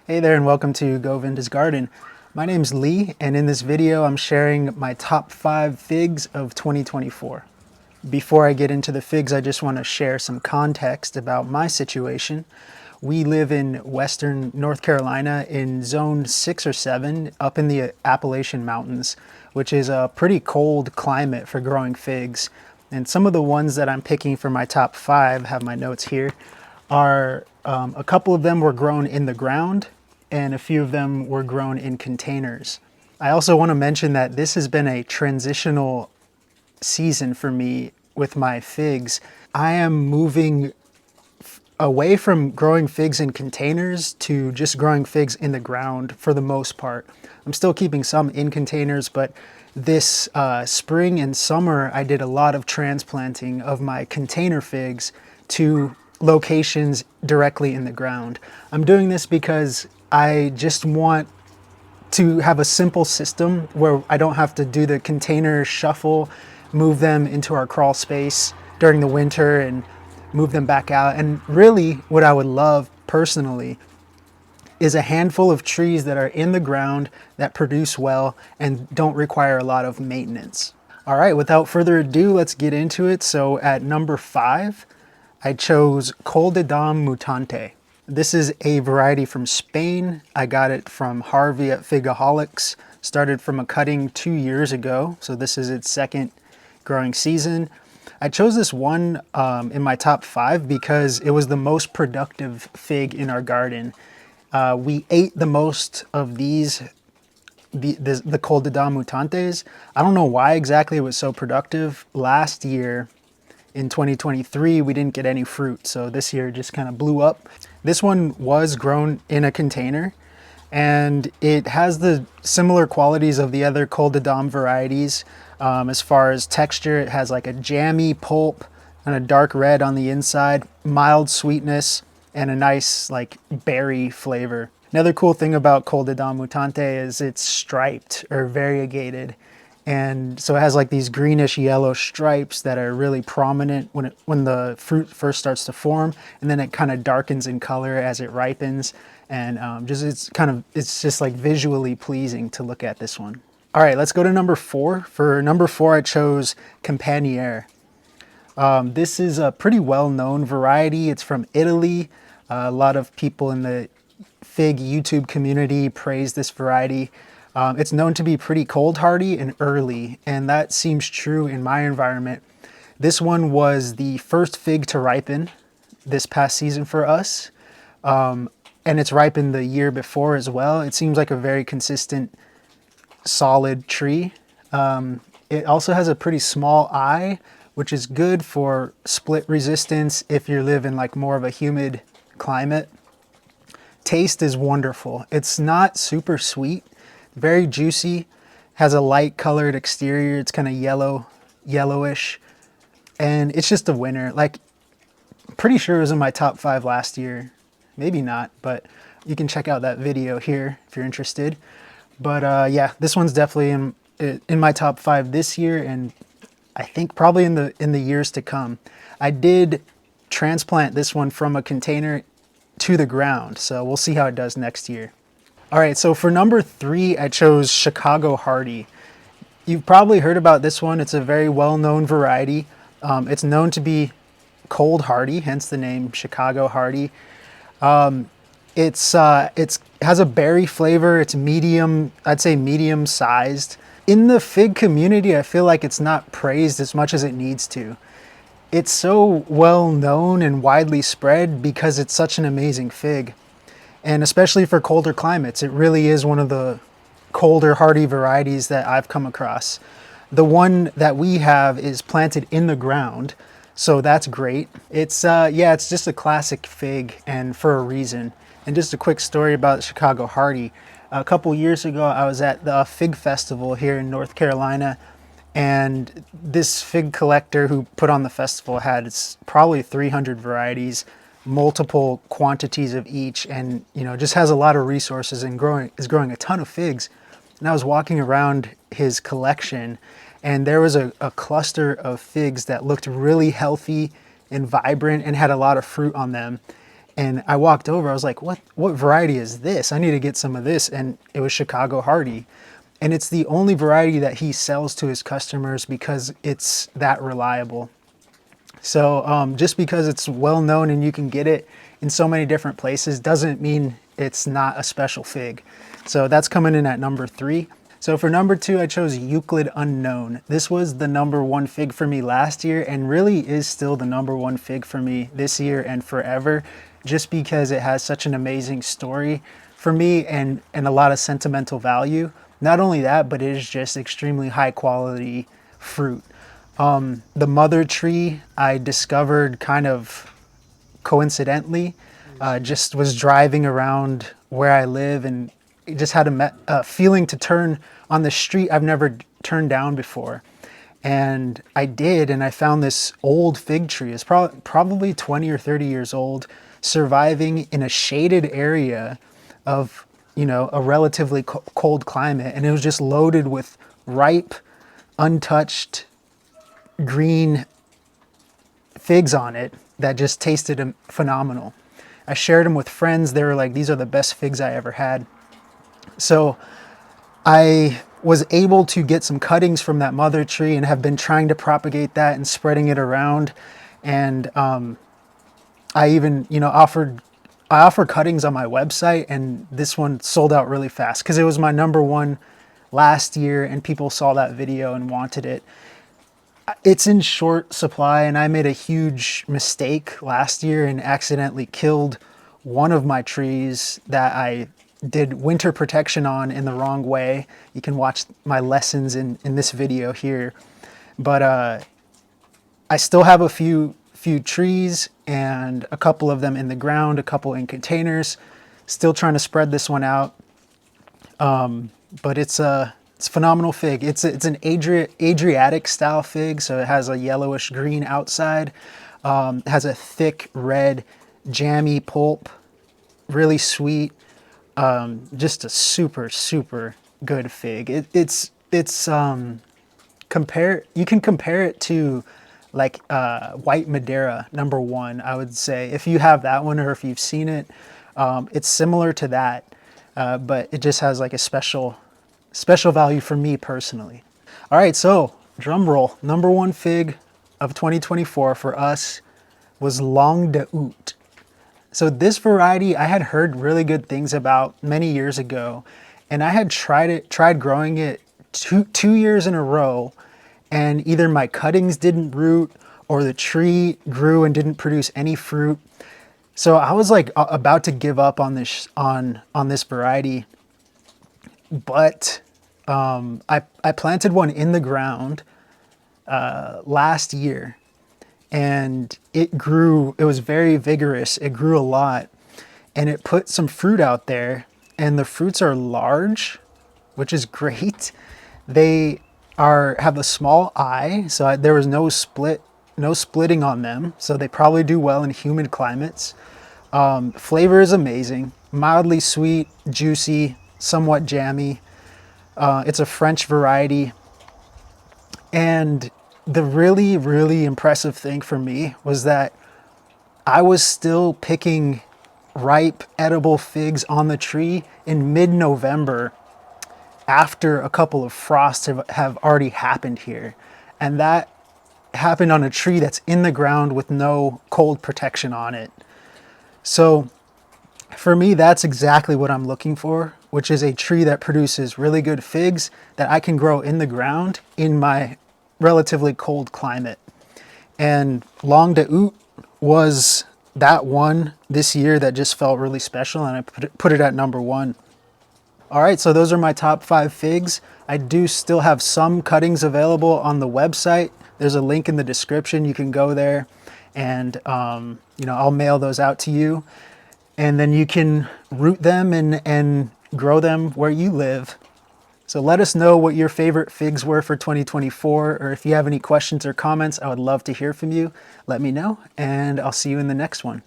Hey there and welcome to Govinda's Garden. My name's Lee and in this video I'm sharing my top 5 figs of 2024. Before I get into the figs, I just want to share some context about my situation. We live in western North Carolina in zone 6 or 7 up in the Appalachian Mountains, which is a pretty cold climate for growing figs. And some of the ones that I'm picking for my top 5, have my notes here, are a couple of them were grown in the ground and a few of them were grown in containers. I also want to mention that this has been a transitional season for me with my figs. I am moving away from growing figs in containers to just growing figs in the ground for the most part. I'm still keeping some in containers, but this spring and summer I did a lot of transplanting of my container figs to locations directly in the ground. I'm doing this because I just want to have a simple system where I don't have to do the container shuffle, move them into our crawl space during the winter and move them back out. And really what I would love personally is a handful of trees that are in the ground that produce well and don't require a lot of maintenance. All right, without further ado, let's get into it. So at number 5, I chose Col de Dame Mutante. This is a variety from Spain. I got it from Harvey at Figaholics. Started from a cutting 2 years ago, so this is its second growing season. I chose this one in my top 5 because it was the most productive fig in our garden. We ate the most of these, the Col de Dame Mutantes. I don't know why exactly it was so productive. Last year, in 2023, we didn't get any fruit, so this year just kind of blew up. This one was grown in a container, and it has the similar qualities of the other Col de Dame varieties. As far as texture, it has like a jammy pulp and a dark red on the inside, mild sweetness, and a nice like berry flavor. Another cool thing about Col de Dame Mutante is it's striped or variegated. And so it has like these greenish yellow stripes that are really prominent when the fruit first starts to form, and then it kind of darkens in color as it ripens, and it's just like visually pleasing to look at this one. All right, let's go to number 4. For number 4, I chose Campaniere. This is a pretty well-known variety. It's from Italy. A lot of people in the fig YouTube community praise this variety. It's known to be pretty cold hardy and early, and that seems true in my environment. This one was the first fig to ripen this past season for us, and it's ripened the year before as well. It seems like a very consistent, solid tree. It also has a pretty small eye, which is good for split resistance if you live in like more of a humid climate. Taste is wonderful. It's not super sweet. Very juicy, has a light colored exterior. It's kind of yellowish, and it's just a winner. Like, pretty sure it was in my top 5 last year. Maybe not, but you can check out that video here if you're interested. But yeah, this one's definitely in my top 5 this year, and I think probably in the years to come. I did transplant this one from a container to the ground, so we'll see how it does next year. All right, so for number 3, I chose Chicago Hardy. You've probably heard about this one. It's a very well-known variety. It's known to be cold hardy, hence the name Chicago Hardy. It has a berry flavor. It's medium, I'd say medium sized. In the fig community, I feel like it's not praised as much as it needs to. It's so well known and widely spread because it's such an amazing fig. And especially for colder climates, it really is one of the colder hardy varieties that I've come across. The one that we have is planted in the ground, so that's great. It's just a classic fig, and for a reason. And just a quick story about Chicago Hardy. A couple years ago, I was at the Fig Festival here in North Carolina, and this fig collector who put on the festival had probably 300 varieties, multiple quantities of each, and just has a lot of resources and is growing a ton of figs. And I was walking around his collection, and there was a cluster of figs that looked really healthy and vibrant and had a lot of fruit on them. And I walked over, I was like, what variety is this? I need to get some of this. And it was Chicago Hardy. And it's the only variety that he sells to his customers because it's that reliable. So just because it's well known and you can get it in so many different places doesn't mean it's not a special fig. So that's coming in at number 3. So for number 2, I chose Euclid Unknown. This was the number 1 fig for me last year and really is still the number 1 fig for me this year and forever, just because it has such an amazing story for me and a lot of sentimental value. Not only that, but it is just extremely high quality fruit. The mother tree I discovered kind of coincidentally. Just was driving around where I live and just had a feeling to turn on the street I've never turned down before. And I did, and I found this old fig tree. It's probably 20 or 30 years old, surviving in a shaded area of, a relatively cold climate. And it was just loaded with ripe, untouched, green figs on it that just tasted phenomenal. I shared them with friends. They were like, these are the best figs I ever had. So I was able to get some cuttings from that mother tree and have been trying to propagate that and spreading it around. And I even, I offer cuttings on my website, and this one sold out really fast because it was my number 1 last year and people saw that video and wanted it. It's in short supply, and I made a huge mistake last year and accidentally killed one of my trees that I did winter protection on in the wrong way. You can watch my lessons in this video here. But I still have a few trees and a couple of them in the ground, a couple in containers. Still trying to spread this one out. But it's a phenomenal fig. It's an Adriatic style fig, so it has a yellowish green outside. It has a thick red jammy pulp, really sweet. Just a super good fig. You can compare it to like white Madeira number 1, I would say, if you have that one or if you've seen it. It's similar to that, but it just has like a special value for me personally. All right, so drum roll. Number 1 fig of 2024 for us was Langue de Out. So this variety I had heard really good things about many years ago, and I had tried growing it two years in a row, and either my cuttings didn't root or the tree grew and didn't produce any fruit. So I was like about to give up on this variety, but I planted one in the ground last year, and it grew. It was very vigorous. It grew a lot, and it put some fruit out there, and the fruits are large, which is great. They have a small eye, so there was no splitting on them, so they probably do well in humid climates. Flavor is amazing, mildly sweet, juicy, somewhat jammy. It's a French variety. And the really impressive thing for me was that I was still picking ripe, edible figs on the tree in mid-November after a couple of frosts have already happened here. And that happened on a tree that's in the ground with no cold protection on it. So for me, that's exactly what I'm looking for, which is a tree that produces really good figs that I can grow in the ground in my relatively cold climate. And Langue de Out was that one this year that just felt really special, and I put it at number 1. All right, so those are my top 5 figs. I do still have some cuttings available on the website. There's a link in the description. You can go there and I'll mail those out to you. And then you can root them and grow them where you live. So let us know what your favorite figs were for 2024, or if you have any questions or comments, I would love to hear from you. Let me know, and I'll see you in the next one.